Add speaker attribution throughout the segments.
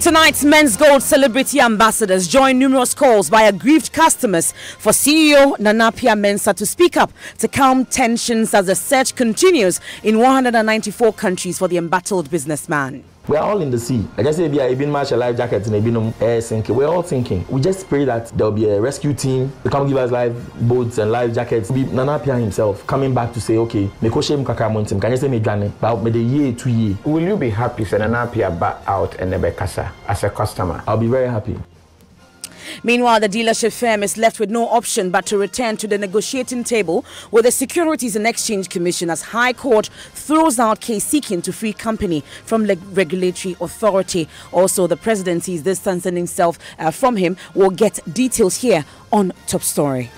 Speaker 1: Tonight's Men's Gold celebrity ambassadors join numerous calls by aggrieved customers for CEO Nana Appiah Mensah to speak up to calm tensions as the search continues in 194 countries for the embattled businessman.
Speaker 2: We're all in the sea. I just say, I've been match a life jacket and I've been air sinking. We're all sinking. We just pray that there'll be a rescue team to come give us life boats and life jackets. Be Nana Appiah himself coming back to say, okay, can you say me but the year 2 years?
Speaker 3: Will you be happy if Nana Appiah back out and never kasa as a customer?
Speaker 2: I'll be very happy.
Speaker 1: Meanwhile, the dealership firm is left with no option but to return to the negotiating table with the Securities and Exchange Commission as High Court throws out case seeking to free company from regulatory authority. Also, the presidency is distancing himself from him. We'll get details here on Top Story.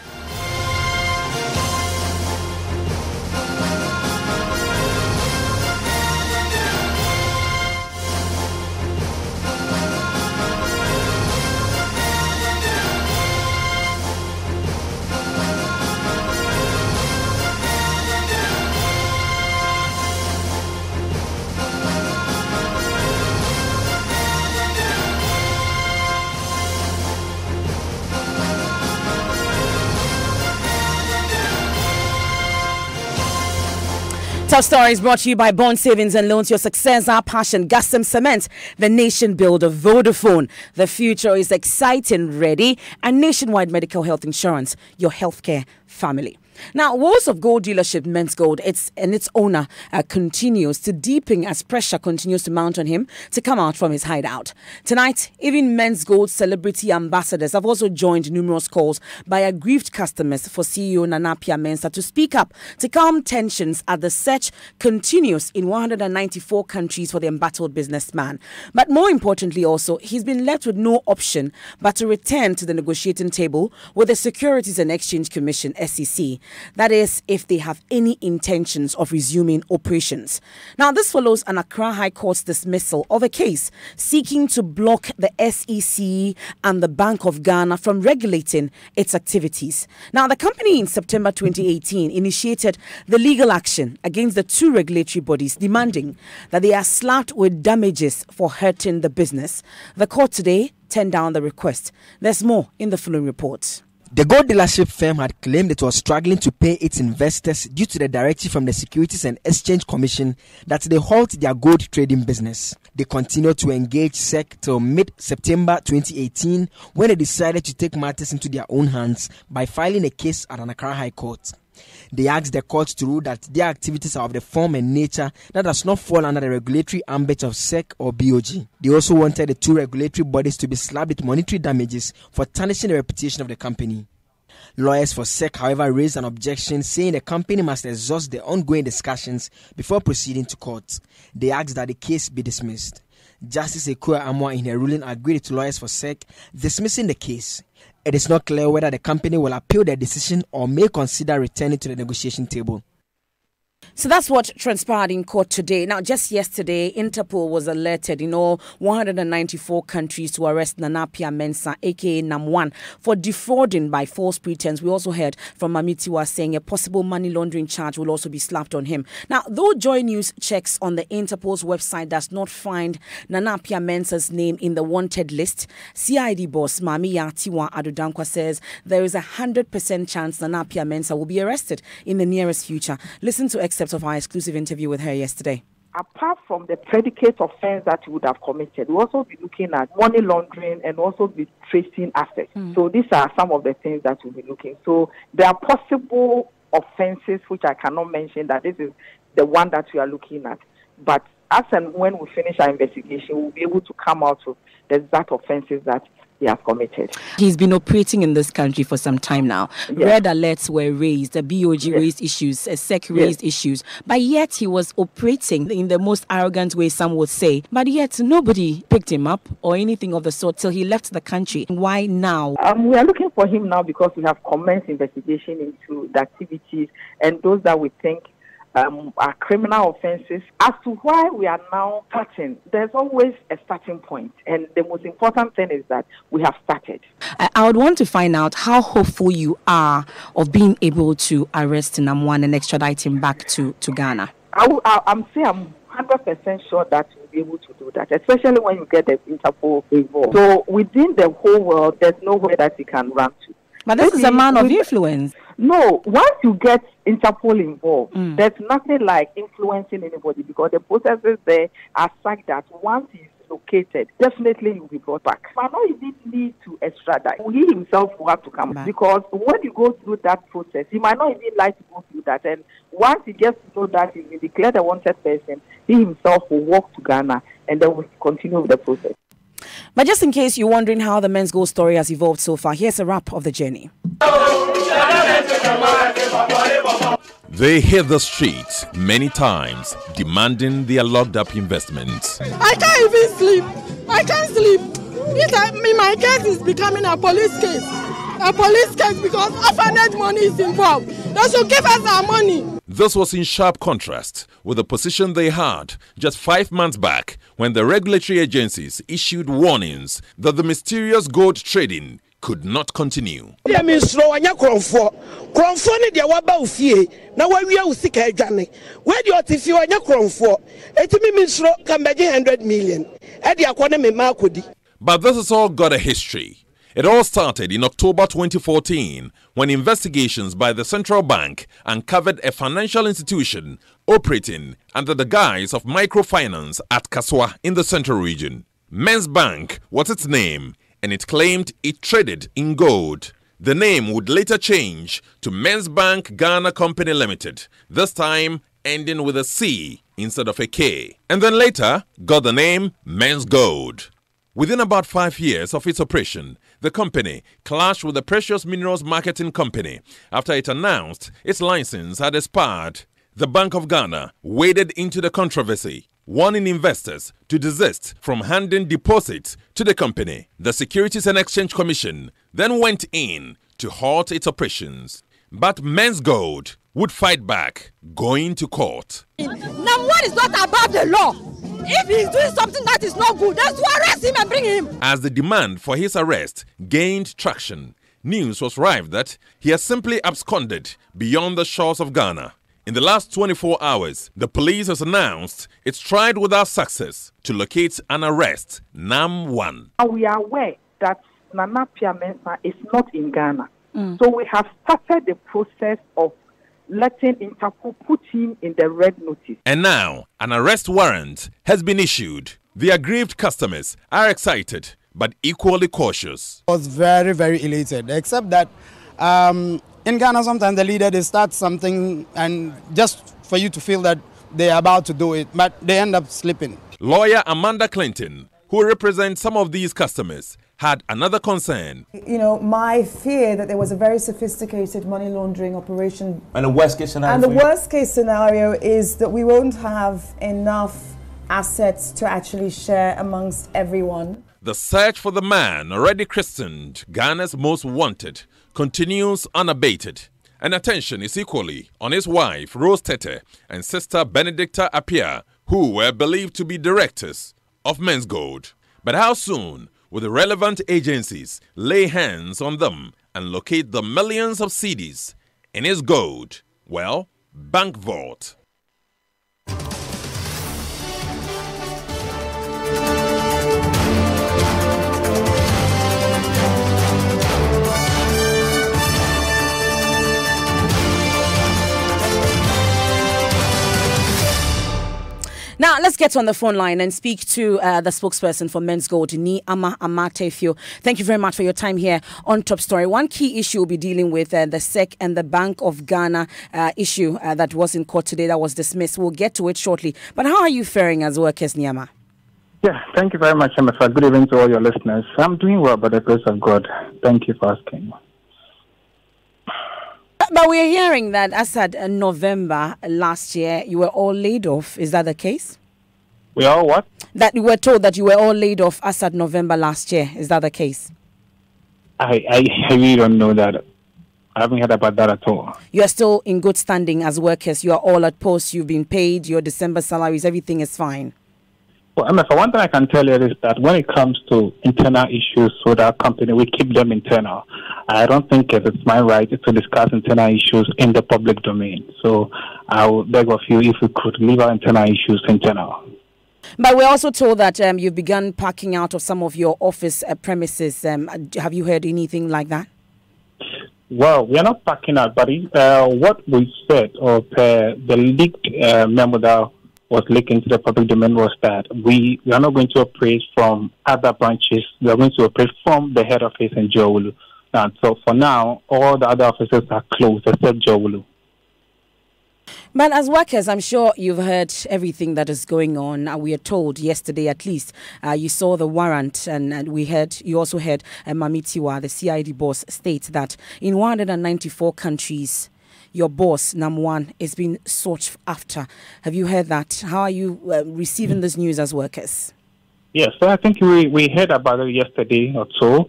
Speaker 1: Top Story is brought to you by Bond Savings and Loans. Your success, our passion. Gassim Cement, the nation builder. Vodafone, the future is exciting, ready. And Nationwide Medical Health Insurance, your healthcare family. Now, woes of gold dealership Men's Gold its owner continues to deepen as pressure continues to mount on him to come out from his hideout. Tonight, even Men's Gold celebrity ambassadors have also joined numerous calls by aggrieved customers for CEO Nana Appiah Mensah to speak up to calm tensions as the search continues in 194 countries for the embattled businessman. But more importantly also, he's been left with no option but to return to the negotiating table with the Securities and Exchange Commission, SEC. That is, if they have any intentions of resuming operations. Now, this follows an Accra High Court's dismissal of a case seeking to block the SEC and the Bank of Ghana from regulating its activities. Now, the company in September 2018 initiated the legal action against the two regulatory bodies, demanding that they are slapped with damages for hurting the business. The court today turned down the request. There's more in the following report.
Speaker 4: The gold dealership firm had claimed it was struggling to pay its investors due to the directive from the Securities and Exchange Commission that they halt their gold trading business. They continued to engage SEC till mid-September 2018 when they decided to take matters into their own hands by filing a case at an Accra High Court. They asked the court to rule that their activities are of the form and nature that does not fall under the regulatory ambit of SEC or BOG. They also wanted the two regulatory bodies to be slapped with monetary damages for tarnishing the reputation of the company. Lawyers for SEC, however, raised an objection saying the company must exhaust the ongoing discussions before proceeding to court. They asked that the case be dismissed. Justice Ekua Amwa in her ruling agreed to lawyers for SEC dismissing the case. It is not clear whether the company will appeal their decision or may consider returning to the negotiation table.
Speaker 1: So that's what transpired in court today. Now, just yesterday, Interpol was alerted in all 194 countries to arrest Nana Appiah Mensah, aka NAM1, for defrauding by false pretense. We also heard from Mamitiwa saying a possible money laundering charge will also be slapped on him. Now, though Joy News checks on the Interpol's website does not find Nana Appiah Mensah's name in the wanted list, CID boss Mami Yatiwa Adudankwa says there is a 100% chance Nana Appiah Mensah will be arrested in the nearest future. Listen to excerpts of our exclusive interview with her yesterday.
Speaker 5: Apart from the predicate offense that he would have committed, we'll also be looking at money laundering and also be tracing assets. So these are some of the things that we'll be looking. So there are possible offenses which I cannot mention that this is the one that we are looking at. But as and when we finish our investigation, we'll be able to come out with the exact offenses that he has committed.
Speaker 1: He's been operating in this country for some time now. Yes. Red alerts were raised, the BOG raised issues, SEC raised issues, but yet he was operating in the most arrogant way, some would say. But yet nobody picked him up or anything of the sort till he left the country. Why now?
Speaker 5: We are looking for him now because we have commenced investigation into the activities and those that we think are criminal offenses. As to why we are now starting, there's always a starting point. And the most important thing is that we have started.
Speaker 1: I would want to find out how hopeful you are of being able to arrest NAM1 and extradite him back to Ghana.
Speaker 5: I'm 100% sure that we'll be able to do that, especially when you get the Interpol involved. So within the whole world, there's nowhere that you can run to.
Speaker 1: But this is a man of influence.
Speaker 5: No, once you get Interpol involved, there's nothing like influencing anybody, because the processes there are such that once he's located, definitely he will be brought back. But not even need to extradite. He himself will have to come back, because when you go through that process, he might not even like to go through that. And once he gets to know that he's been declared a wanted person, he himself will walk to Ghana and then will continue with the process.
Speaker 1: But just in case you're wondering how the Men's Gold story has evolved so far, here's a wrap of the journey.
Speaker 6: They hit the streets many times, demanding their locked-up investments.
Speaker 7: I can't even sleep. I can't sleep. My case is becoming a police case. A police case because orphanage money is involved. They should give us our money.
Speaker 6: This was in sharp contrast with the position they had just 5 months back, when the regulatory agencies issued warnings that the mysterious gold trading could not continue. But this has all got a history. It all started in October 2014 when investigations by the Central Bank uncovered a financial institution operating under the guise of microfinance at Kaswa in the Central Region. Men's Bank was its name, and it claimed it traded in gold. The name would later change to Men's Bank Ghana Company Limited, this time ending with a C instead of a K, and then later got the name Men's Gold. Within about 5 years of its operation, the company clashed with the Precious Minerals Marketing Company after it announced its license had expired. The Bank of Ghana waded into the controversy, warning investors to desist from handing deposits to the company. The Securities and Exchange Commission then went in to halt its operations. But Men's Gold would fight back, going to court.
Speaker 7: Number one is not above the law. If he's doing something that is not good, let's arrest him and bring him.
Speaker 6: As the demand for his arrest gained traction, news was rife that he has simply absconded beyond the shores of Ghana. In the last 24 hours, the police has announced it's tried without success to locate and arrest Nam 1.
Speaker 5: We are aware that Nana Appiah Mensah is not in Ghana. So we have started the process of letting Interpol put him in the red notice.
Speaker 6: And now, an arrest warrant has been issued. The aggrieved customers are excited, but equally cautious.
Speaker 8: I was very, very elated, except that in Ghana, sometimes the leader, they start something and just for you to feel that they're about to do it, but they end up slipping.
Speaker 6: Lawyer Amanda Clinton, who represents some of these customers, had another concern.
Speaker 9: You know, my fear that there was a very sophisticated money laundering operation.
Speaker 2: And the worst case scenario?
Speaker 9: And the worst case scenario is that we won't have enough assets to actually share amongst everyone.
Speaker 6: The search for the man already christened Ghana's most wanted continues unabated. And attention is equally on his wife, Rose Tete, and sister Benedicta Appiah, who were believed to be directors of Men's Gold. But how soon will the relevant agencies lay hands on them and locate the millions of cedis in his gold? Well, bank vault.
Speaker 1: Now, let's get on the phone line and speak to the spokesperson for Men's Gold, Ni Ama Amatefio. Thank you very much for your time here on Top Story. One key issue we'll be dealing with, the SEC and the Bank of Ghana issue that was in court today that was dismissed. We'll get to it shortly. But how are you faring as workers, Niama?
Speaker 10: Yeah, thank you very much, MFA. Good evening to all your listeners. I'm doing well by the grace of God. Thank you for asking.
Speaker 1: But we're hearing that as at November last year, you were all laid off. Is that the case?
Speaker 10: We all what?
Speaker 1: That you were told that you were all laid off as at November last year. Is that the case?
Speaker 10: I really don't know that. I haven't heard about that at all.
Speaker 1: You are still in good standing as workers. You are all at post. You've been paid your December salaries. Everything is fine.
Speaker 10: Well, MFA, one thing I can tell you is that when it comes to internal issues with our company, we keep them internal. I don't think it's my right to discuss internal issues in the public domain. So I would beg of you if we could leave our internal issues internal.
Speaker 1: But we're also told that you've begun packing out of some of your office premises. Have you heard anything like that?
Speaker 10: Well, we are not packing out, but what we said, or the leaked memo that was leaked into the public domain, was that we are not going to operate from other branches. We are going to operate from the head office in Jowulu. And so for now, all the other offices are closed except Jowulu.
Speaker 1: But as workers, I'm sure you've heard everything that is going on. We are told yesterday, at least, you saw the warrant, and you also heard Mamitiwa, the CID boss, state that in 194 countries, your boss, Namwan, is being sought after. Have you heard that? How are you receiving this news as workers?
Speaker 10: Yes, so I think we heard about it yesterday or so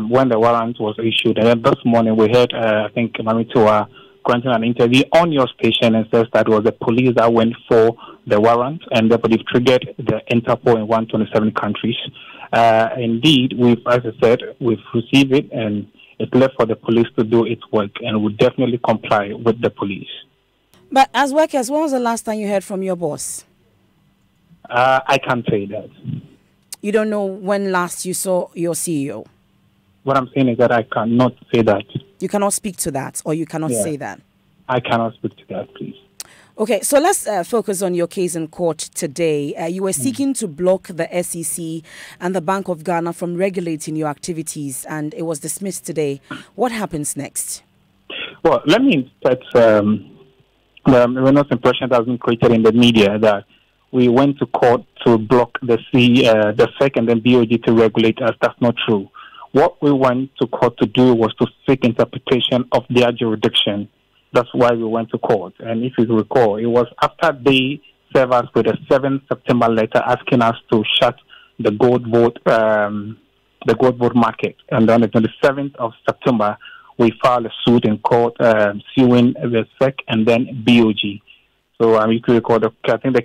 Speaker 10: when the warrant was issued. And then this morning we heard, I think, Mamitiwa granting an interview on your station and says that it was the police that went for the warrant and therefore they've triggered the Interpol in 127 countries. Indeed, as I said, we've received it and it's left for the police to do its work, and we'll definitely comply with the police.
Speaker 1: But as workers, when was the last time you heard from your boss?
Speaker 10: I can't say that.
Speaker 1: You don't know when last you saw your CEO?
Speaker 10: What I'm saying is that I cannot say that.
Speaker 1: You cannot speak to that, or you cannot say that?
Speaker 10: I cannot speak to that, please.
Speaker 1: Okay, so let's focus on your case in court today. You were seeking to block the SEC and the Bank of Ghana from regulating your activities, and it was dismissed today. What happens next?
Speaker 10: Well, let me set the erroneous impression that has been created in the media that we went to court to block the SEC and then BOG to regulate us. That's not true. What we went to court to do was to seek interpretation of their jurisdiction. That's why we went to court. And if you recall, it was after they served us with a 7th September letter asking us to shut the gold vote market. And then on the 27th of September, we filed a suit in court suing the SEC and then BOG. So you could recall, I think the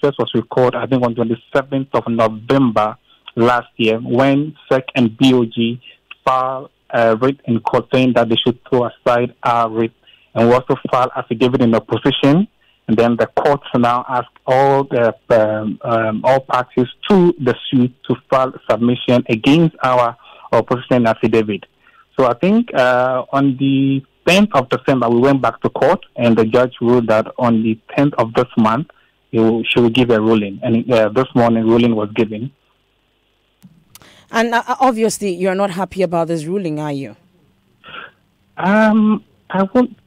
Speaker 10: first was recorded, I think on the 27th of November last year, when SEC and BOG filed a writ in court saying that they should throw aside our writ. And we also filed affidavit in opposition, and then the courts now ask all parties to the suit to file submission against our opposition affidavit. So I think on the 10th of December we went back to court, and the judge ruled that on the 10th of this month she will give a ruling, and this morning ruling was given.
Speaker 1: And obviously you're not happy about this ruling, are you?
Speaker 10: I won't.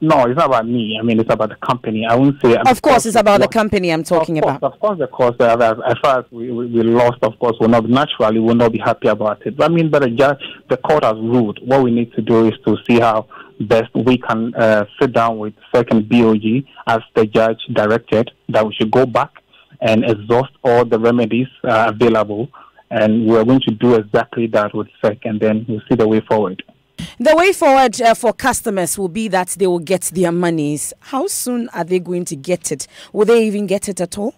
Speaker 10: No, it's not about me. I mean, it's about the company. I won't say.
Speaker 1: Of course, it's about the company I'm talking about.
Speaker 10: Of course, as far as we lost, of course, we'll not be happy about it. But I mean, but the court has ruled. What we need to do is to see how best we can sit down with SEC and BOG as the judge directed, that we should go back and exhaust all the remedies available. And we're going to do exactly that with SEC, and then we'll see the way forward.
Speaker 1: The way forward for customers will be that they will get their monies. How soon are they going to get it? Will they even get it at all?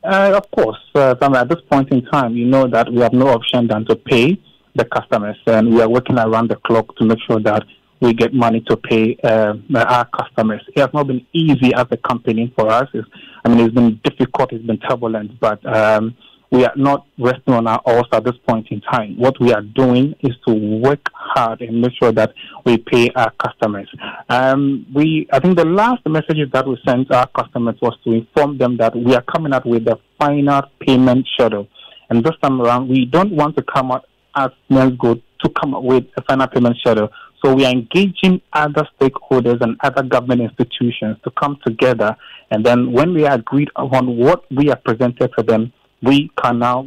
Speaker 10: Of course. At this point in time, you know that we have no option than to pay the customers. And we are working around the clock to make sure that we get money to pay our customers. It has not been easy as a company for us. It's been difficult. It's been turbulent. But we are not resting on our oars at this point in time. What we are doing is to work hard and make sure that we pay our customers. I think the last messages that we sent our customers was to inform them that we are coming out with the final payment schedule. And this time around, we don't want to come out as Good to come up with a final payment schedule. So we are engaging other stakeholders and other government institutions to come together. And then when we are agreed upon what we are presented to them, we can now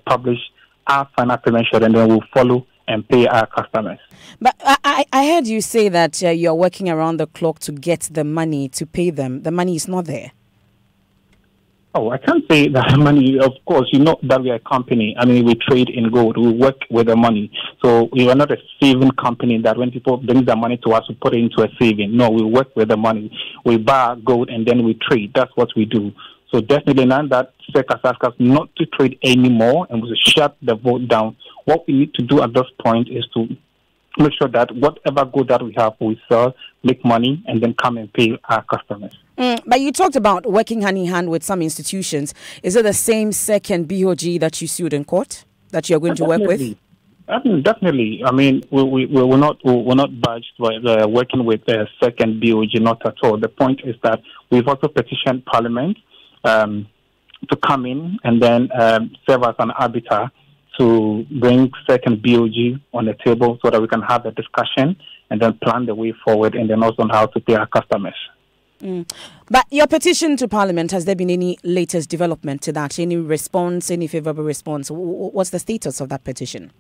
Speaker 10: publish our final payment schedule, and then we'll follow and pay our customers.
Speaker 1: But I heard you say that you're working around the clock to get the money to pay them. The money is not there.
Speaker 10: Oh, I can't say that money. Of course, you know that we are a company. I mean, we trade in gold. We work with the money. So we are not a saving company that when people bring their money to us, we put it into a saving. No, we work with the money. We buy gold and then we trade. That's what we do. So definitely now that SEC has asked us not to trade anymore and we shut the vote down, what we need to do at this point is to make sure that whatever good that we have, we sell, make money, and then come and pay our customers.
Speaker 1: But you talked about working hand in hand with some institutions. Is it the same SEC and BOG that you sued in court that you're going to work with?
Speaker 10: Definitely. I mean, we're not budged by working with SEC and BOG, not at all. The point is that we've also petitioned Parliament to come in and then serve as an arbiter to bring SEC and BOG on the table so that we can have a discussion and then plan the way forward, and then also on how to pay our customers.
Speaker 1: But your petition to Parliament, has there been any latest development to that? Any response, any favourable response? What's the status of that petition?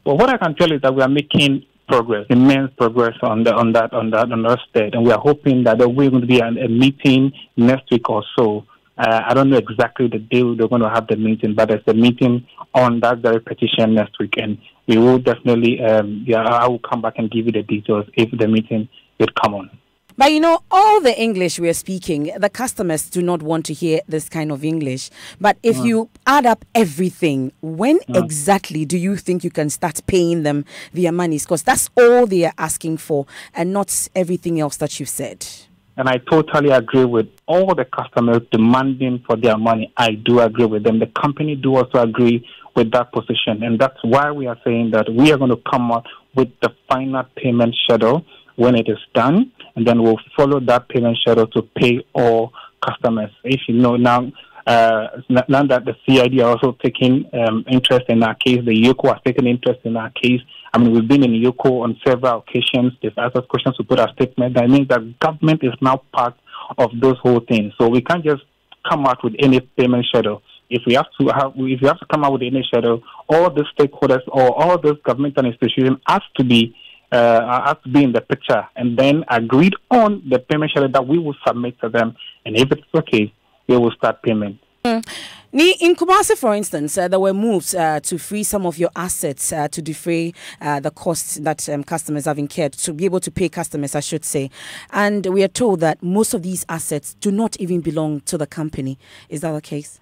Speaker 10: Well, what I can tell you is that we are making progress, immense progress on that state, and we are hoping that there will going to be a meeting next week or so. I don't know exactly the day they're going to have the meeting, but there's a meeting on that very petition next week, and we will definitely, I will come back and give you the details if the meeting would come on.
Speaker 1: But you know, all the English we are speaking, the customers do not want to hear this kind of English. But if you add up everything, when exactly do you think you can start paying them their monies? Because that's all they are asking for and not everything else that you've said.
Speaker 10: And I totally agree with all the customers demanding for their money. I do agree with them. The company do also agree with that position. And that's why we are saying that we are going to come out with the final payment schedule when it is done. And then we'll follow that payment schedule to pay all customers. If you know now that the CID are also taking interest in our case, the YOCO has taken interest in our case. I mean, we've been in YOCO on several occasions. They've asked us questions to put our statement. That means that government is now part of those whole things. So we can't just come out with any payment schedule. If we have to come out with any schedule, all the stakeholders or all those governmental institutions has to be in the picture, and then agreed on the payment schedule that we will submit to them. And if it's okay, we will start payment.
Speaker 1: In Kumasi, for instance, there were moves to free some of your assets to defray the costs that customers have incurred, to be able to pay customers, I should say. And we are told that most of these assets do not even belong to the company. Is that the case?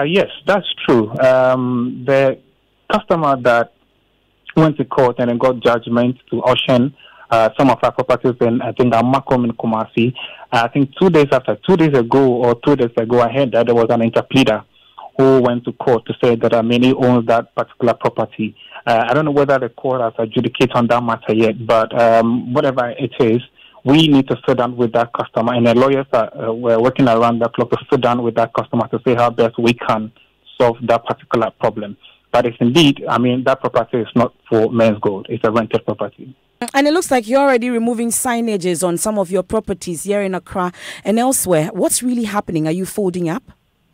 Speaker 10: Yes, that's true. The customer that went to court and then got judgment to auction some of our properties in, I think, Amakom in Kumasi. I think 2 days ago, I heard that there was an interpleader who went to court to say that Amini owns that particular property. I don't know whether the court has adjudicated on that matter yet, but whatever it is, we need to sit down with that customer, and the lawyers we're working around the clock to sit down with that customer to see how best we can solve that particular problem. But it's indeed, I mean, that property is not for Men's Gold. It's a rented property.
Speaker 1: And it looks like you're already removing signages on some of your properties here in Accra and elsewhere. What's really happening? Are you folding up?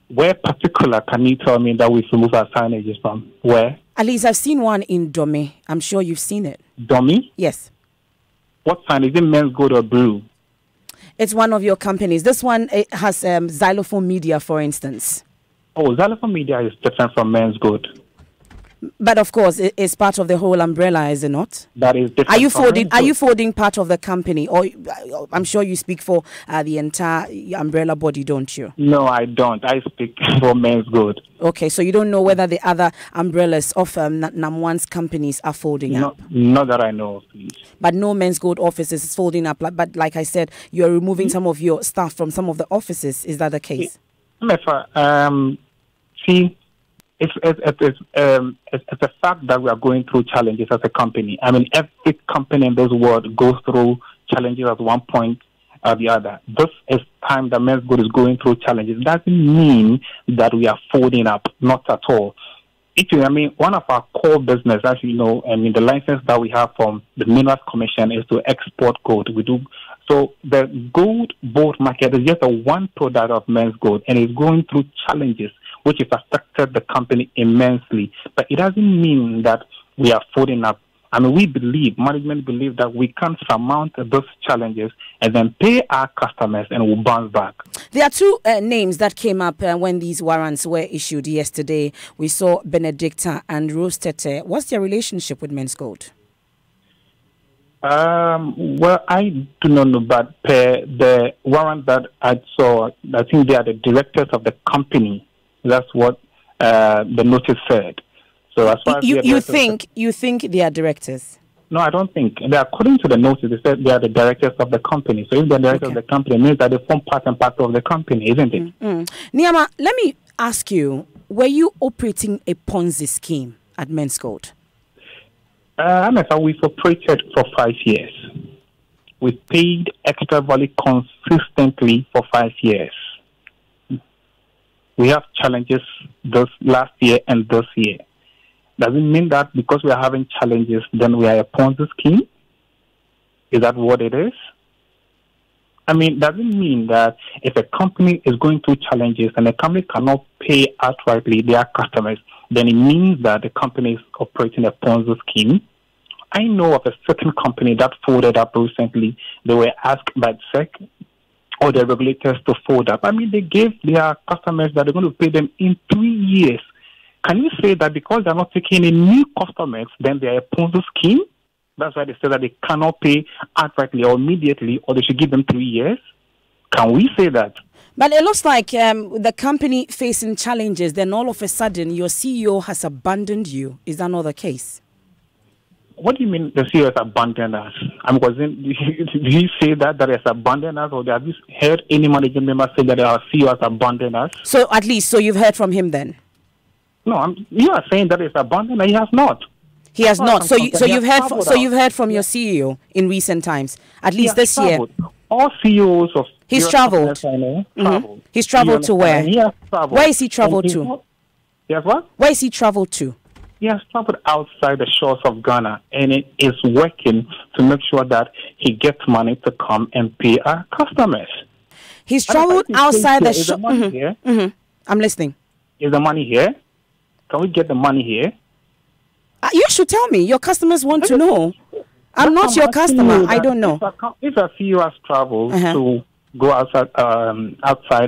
Speaker 10: Where particular can you tell me that we've removed our signages from? Where?
Speaker 1: At least I've seen one in Dome. I'm sure you've seen it.
Speaker 10: Dome?
Speaker 1: Yes.
Speaker 10: What sign? Is it Men's Gold or Brew?
Speaker 1: It's one of your companies. This one has Xylophone Media, for instance.
Speaker 10: Oh, Xylophone Media is different from Men's Gold.
Speaker 1: But of course, it's part of the whole umbrella, is it not?
Speaker 10: That is different.
Speaker 1: Are you folding part of the company, or I'm sure you speak for the entire umbrella body, don't you?
Speaker 10: No, I don't. I speak for Men's Gold.
Speaker 1: Okay, so you don't know whether the other umbrellas of NAM1's companies are folding up?
Speaker 10: Not that I know of, please.
Speaker 1: But no Men's Gold offices is folding up. But like I said, you're removing some of your staff from some of the offices. Is that the case?
Speaker 10: See. It's a fact that we are going through challenges as a company. I mean, every company in this world goes through challenges at one point or the other. This is time that Men's Gold is going through challenges. It doesn't mean that we are folding up, not at all. One of our core business, as you know, the license that we have from the Minerals Commission is to export gold. We do. So the gold board market is just a one product of Men's Gold, and it's going through challenges which has affected the company immensely. But it doesn't mean that we are folding up. I mean, management believe that we can surmount those challenges and then pay our customers and we'll bounce back.
Speaker 1: There are two names that came up when these warrants were issued yesterday. We saw Benedicta and Rose Tete. What's their relationship with Men's Gold?
Speaker 10: Well, I do not know, but per the warrant that I saw, I think they are the directors of the company. That's what the notice said. So as far as
Speaker 1: you think they are directors?
Speaker 10: No, I don't think. According to the notice, they said they are the directors of the company. So if they're directors of the company, it means that they form part and parcel of the company, isn't it?
Speaker 1: Niama, let me ask you, were you operating a Ponzi scheme at Men's Gold?
Speaker 10: We've operated for 5 years. We paid extra value consistently for 5 years. We have challenges this last year and this year. Does it mean that because we are having challenges, then we are a Ponzi scheme? Is that what it is? I mean, does it mean that if a company is going through challenges and the company cannot pay outrightly their customers, then it means that the company is operating a Ponzi scheme? I know of a certain company that folded up recently. They were asked by SEC or the regulators to fold up. I mean, they gave their customers that they're going to pay them in 3 years. Can you say that because they're not taking any new customers, then they're a Ponzi scheme? That's why they say that they cannot pay outrightly or immediately, or they should give them 3 years? Can we say that?
Speaker 1: But it looks like the company facing challenges, then all of a sudden your CEO has abandoned you. Is that not the case?
Speaker 10: What do you mean the CEO has abandoned us? Did you say that he has abandoned us, or have you heard any management member say that our CEO has abandoned us?
Speaker 1: So at least, so you've heard from him then?
Speaker 10: No, you are saying that he's abandoned, and he has not.
Speaker 1: He has not. So you've heard from your CEO in recent times, at least this year.
Speaker 10: All CEOs of
Speaker 1: he's traveled. He's traveled to where?
Speaker 10: He has traveled.
Speaker 1: Where is he traveled to?
Speaker 10: Yes, what?
Speaker 1: Where is he traveled to?
Speaker 10: He has traveled outside the shores of Ghana, and it is working to make sure that he gets money to come and pay our customers.
Speaker 1: He's traveled outside the shores. I'm listening.
Speaker 10: Is the money here? Can we get the money here?
Speaker 1: You should tell me. Your customers want to know. I'm not your customer. I don't know.
Speaker 10: If a CEO has traveled to go outside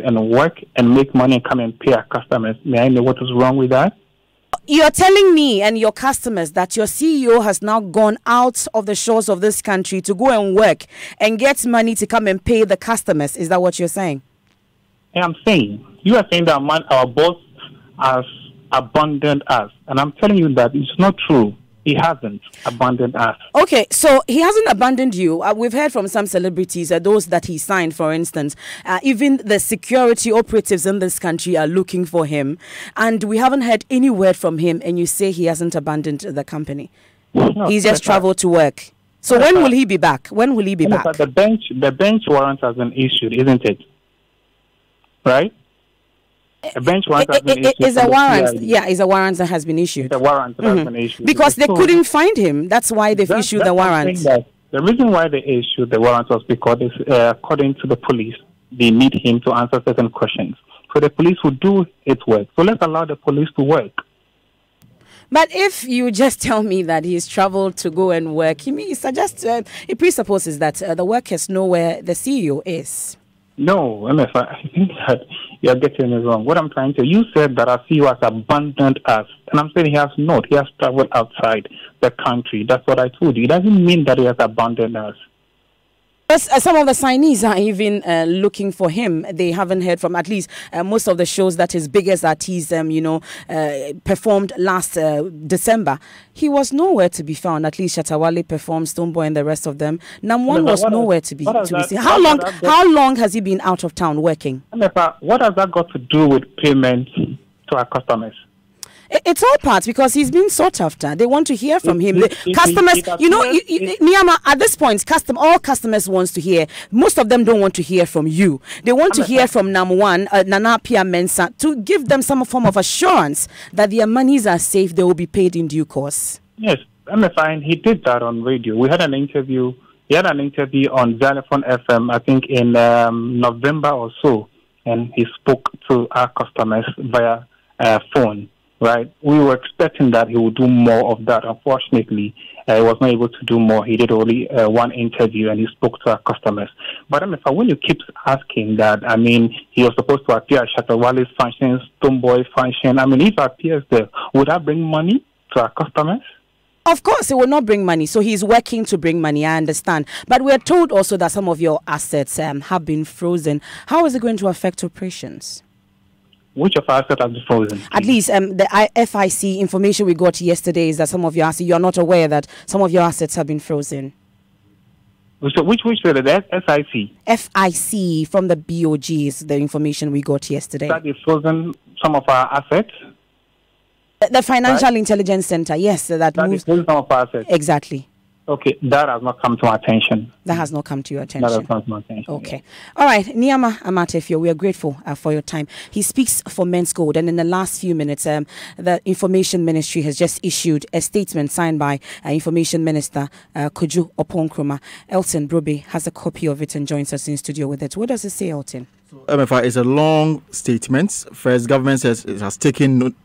Speaker 10: and work and make money and come and pay our customers, may I know what is wrong with that?
Speaker 1: You're telling me and your customers that your CEO has now gone out of the shores of this country to go and work and get money to come and pay the customers. Is that what you're saying?
Speaker 10: Yeah, I'm saying. You are saying that our boss has abandoned us. And I'm telling you that it's not true. He hasn't abandoned us.
Speaker 1: Okay, so he hasn't abandoned you. We've heard from some celebrities, those that he signed, for instance. Even the security operatives in this country are looking for him. And we haven't heard any word from him. And you say he hasn't abandoned the company. No, he's just traveled to work. So when will he be back? When will he be back?
Speaker 10: The bench warrant has been issued, isn't it? Right? A bench warrant has been issued.
Speaker 1: Is a warrant? Yeah, is a warrant that has been issued.
Speaker 10: The warrant that has been issued.
Speaker 1: Because they couldn't find him. That's why they've issued the warrant.
Speaker 10: The reason why they issued the warrant was because, according to the police, they need him to answer certain questions. So the police will do its work. So let's allow the police to work.
Speaker 1: But if you just tell me that he's traveled to go and work, it presupposes that the workers know where the CEO is.
Speaker 10: No, MF, I think that you're getting it wrong. What I'm trying to, you said that our CEO has abandoned us. And I'm saying he has not. He has traveled outside the country. That's what I told you. It doesn't mean that he has abandoned us.
Speaker 1: Some of the signees are even looking for him. They haven't heard from at least most of the shows that his biggest artists, performed last December. He was nowhere to be found. At least Shatta Wale performed, Stonebwoy and the rest of them. Nam1 was nowhere to be seen. How long has he been out of town working?
Speaker 10: What has that got to do with payments to our customers?
Speaker 1: It's all part because he's being sought after. They want to hear from him. Customers, Niama, at this point, all customers wants to hear. Most of them don't want to hear from you. They want to hear from Nam1, Nana Pia Mensah, to give them some form of assurance that their monies are safe. They will be paid in due course.
Speaker 10: Yes, MFI, he did that on radio. We had an interview. He had an interview on Xylophone FM, I think in November or so, and he spoke to our customers via phone. Right, we were expecting that he would do more of that. Unfortunately, he was not able to do more. He did only one interview and he spoke to our customers. But when you keep asking that, he was supposed to appear at Shatta Wale's functions, Stonebwoy function. If he appears there, would that bring money to our customers?
Speaker 1: Of course, it will not bring money. So he's working to bring money, I understand. But we're told also that some of your assets have been frozen. How is it going to affect operations?
Speaker 10: Which of our assets has been frozen?
Speaker 1: At least the FIC information we got yesterday is that some of your assets, you are not aware that some of your assets have been frozen.
Speaker 10: So which the SIC?
Speaker 1: FIC from the BOG is the information we got yesterday.
Speaker 10: That is frozen some of our assets?
Speaker 1: The Financial Intelligence Center, yes. That moves.
Speaker 10: Is frozen some of our assets?
Speaker 1: Exactly.
Speaker 10: Okay, that has not come to our attention.
Speaker 1: That has not come to your attention.
Speaker 10: That has come to my attention.
Speaker 1: Okay. All right. Nyama Amatefio, we are grateful for your time. He speaks for Men's Gold, and in the last few minutes, the Information Ministry has just issued a statement signed by Information Minister Kojo Oppong-Nkrumah. Elton Brobe has a copy of it and joins us in studio with it. What does it say, Elton?
Speaker 11: MFI is a long statement. First, government says it has taken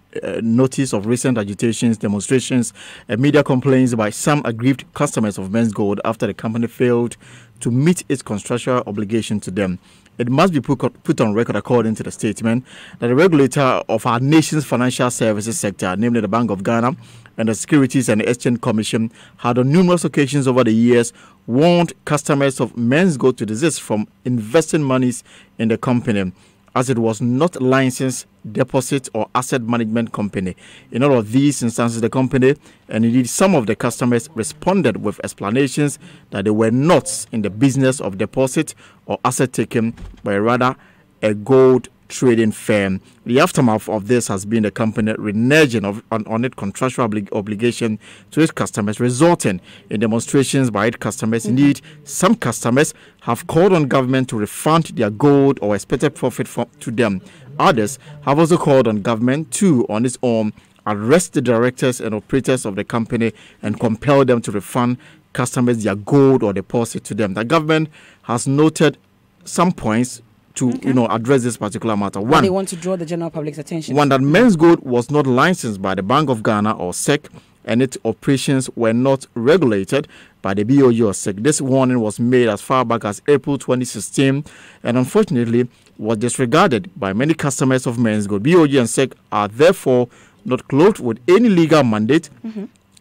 Speaker 11: notice of recent agitations, demonstrations, and media complaints by some aggrieved customers of Men's Gold after the company failed to meet its contractual obligation to them. It must be put on record, according to the statement, that the regulator of our nation's financial services sector, namely the Bank of Ghana and the Securities and Exchange Commission, had on numerous occasions over the years warned customers of Men's Gold to desist from investing monies in the company, as it was not a licensed deposit or asset management company. In all of these instances, the company, and indeed some of the customers, responded with explanations that they were not in the business of deposit or asset taking, but rather a gold trading firm. The aftermath of this has been the company reneging on its contractual obligation to its customers, resulting in demonstrations by its customers. Indeed, some customers have called on government to refund their gold or expected profit to them. Others have also called on government to, on its own, arrest the directors and operators of the company and compel them to refund customers their gold or deposit to them. The government has noted some points to address this particular matter. One,
Speaker 1: they want to draw the general public's attention.
Speaker 11: One, that Men's Gold was not licensed by the Bank of Ghana or SEC, and its operations were not regulated by the BOG or SEC. This warning was made as far back as April 2016, and unfortunately was disregarded by many customers of Men's Gold. BOG and SEC are therefore not clothed with any legal mandate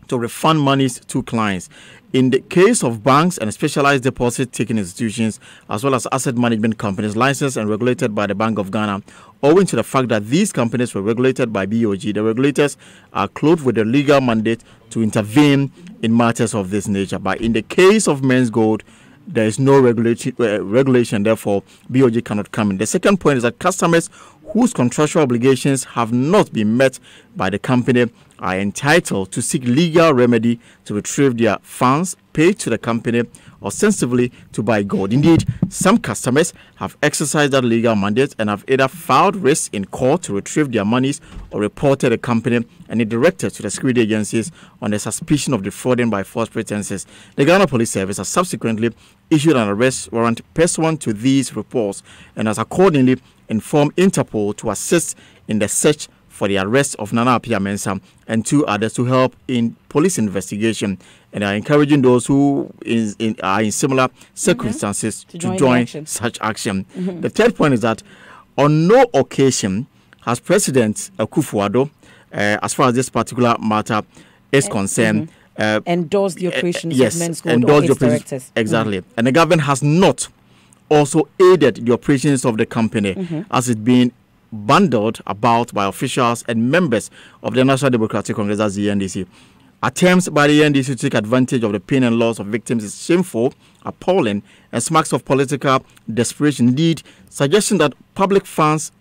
Speaker 11: to refund monies to clients. In the case of banks and specialized deposit-taking institutions, as well as asset management companies licensed and regulated by the Bank of Ghana, owing to the fact that these companies were regulated by BOG, the regulators are clothed with a legal mandate to intervene in matters of this nature. But in the case of Men's Gold, there is no regulation, therefore BOG cannot come in. The second point is that customers whose contractual obligations have not been met by the company are entitled to seek legal remedy to retrieve their funds paid to the company, ostensibly to buy gold. Indeed, some customers have exercised that legal mandate and have either filed risks in court to retrieve their monies or reported the company and it directed to the security agencies on the suspicion of defrauding by false pretenses. The Ghana Police Service has subsequently issued an arrest warrant pursuant to these reports and has accordingly informed Interpol to assist in the search for the arrest of Nana Appiah-Mensah and two others to help in police investigation, and are encouraging those who are in similar circumstances to join such action. The third point is that on no occasion has President Akufo-Addo, as far as this particular matter is concerned,
Speaker 1: endorsed the operations of Men's Gold or its directors.
Speaker 11: Exactly. And the government has not also aided the operations of the company as it being bundled about by officials and members of the National Democratic Congress, as the NDC. Attempts by the NDC to take advantage of the pain and loss of victims is shameful, appalling, and smacks of political desperation. Indeed, suggesting that public funds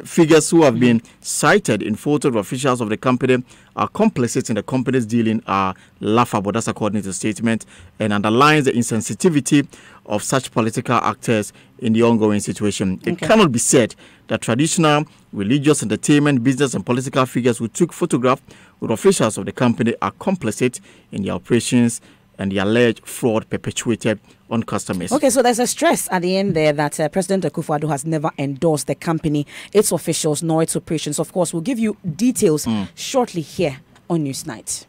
Speaker 11: figures who have been cited in photos of officials of the company are complicit in the company's dealing are laughable. That's according to the statement, and underlines the insensitivity of such political actors in the ongoing situation. It cannot be said that traditional religious, entertainment, business, and political figures who took photographs with officials of the company are complicit in the operations and the alleged fraud perpetuated on customers.
Speaker 1: Okay, so there's a stress at the end there that President Akufo-Addo has never endorsed the company, its officials, nor its operations. Of course, we'll give you details shortly here on Newsnight.